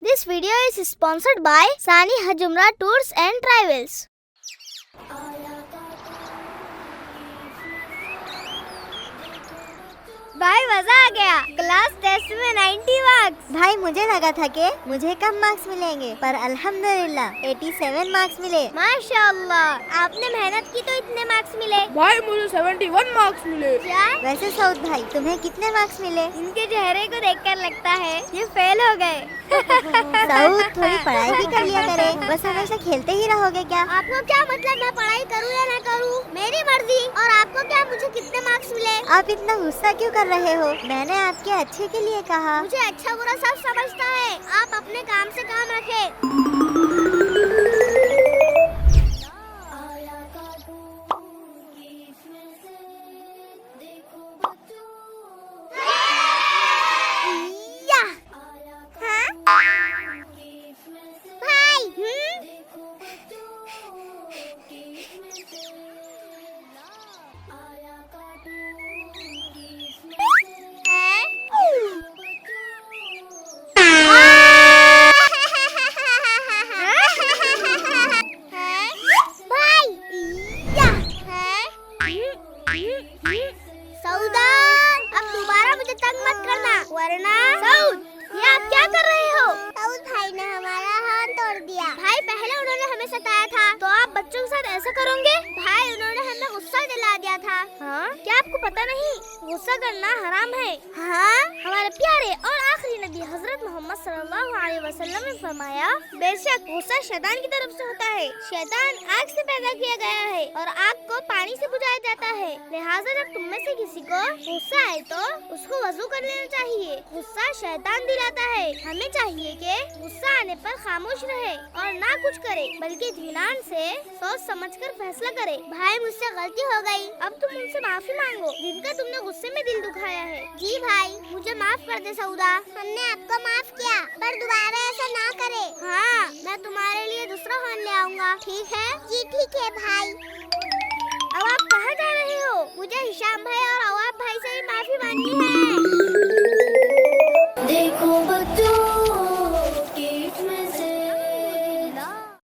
This video is sponsored by Sani Hajumra Tours and Travels. भाई मजा आ गया। Class test में 90 मार्क्स। भाई मुझे लगा था कि मुझे कम मार्क्स मिलेंगे, पर अल्हम्दुलिल्लाह 87 मार्क्स मिले। माशाअल्लाह, आपने मेहनत की तो इतने मार्क्स मिले। भाई मुझे 71 मार्क्स मिले। क्या? वैसे सऊद भाई तुम्हें कितने मार्क्स मिले? इनके चेहरे को देखकर लगता है ये फेल हो गए। सऊद थोड़ी पढ़ाई भी कर लिया करे, बस हमेशा खेलते ही रहोगे क्या? आपको क्या मतलब मैं पढ़ाई करूँ या ना करूँ? मेरी मर्जी। और आपको क्या मुझे कितने मार्क्स मिले? आप इतना गुस्सा क्यों कर रहे हो? मैंने आपके अच्छे के लिए कहा। मुझे अच्छा बुरा सब समझता है। आप अपने काम से काम रखें। सऊदा, अब दोबारा मुझे तंग मत करना, वरना। सऊद, ये आप क्या कर रहे हो? सऊद भाई ने हमारा हाथ तोड़ दिया। भाई पहले उन्होंने हमें सताया था, तो आप बच्चों के साथ ऐसा करोगे? भाई उन्होंने हमें गुस्सा दिला दिया था। हाँ? क्या आपको पता नहीं गुस्सा करना हराम है? हाँ? हमारे प्यारे और आखिरी नबी हजरत मोहम्मद सल्लल्लाहु अलैहि वसल्लम ने फरमाया, बेशक गुस्सा शैतान की तरफ से होता है। शैतान आग से पैदा किया गया है और आग को पानी से बुझाया जाता है। लिहाजा जब तुम में से किसी को गुस्सा आए तो उसको वजू कर लेना चाहिए। गुस्सा शैतान दिलाता है। हमें चाहिए कि गुस्सा आने पर खामोश रहे और ना कुछ करे, बल्कि इत्मीनान से सोच समझकर फैसला करे। भाई मुझसे गलती हो गई, अब तुम उनसे माफी मांगो जिनका तुमने गुस्से में दिल दुखाया है। जी भाई, मुझे माफ कर दे सऊदा। हमने आपको माफ किया, पर दोबारा ऐसा ना करे। हाँ, मैं तुम्हारे लिए दूसरा फोन ले आऊँगा। ठीक है? जी ठीक है भाई। अब आप कहाँ जा रहे हो? मुझे हिशाम भाई और अवाब भाई से भी माफी मांगनी है।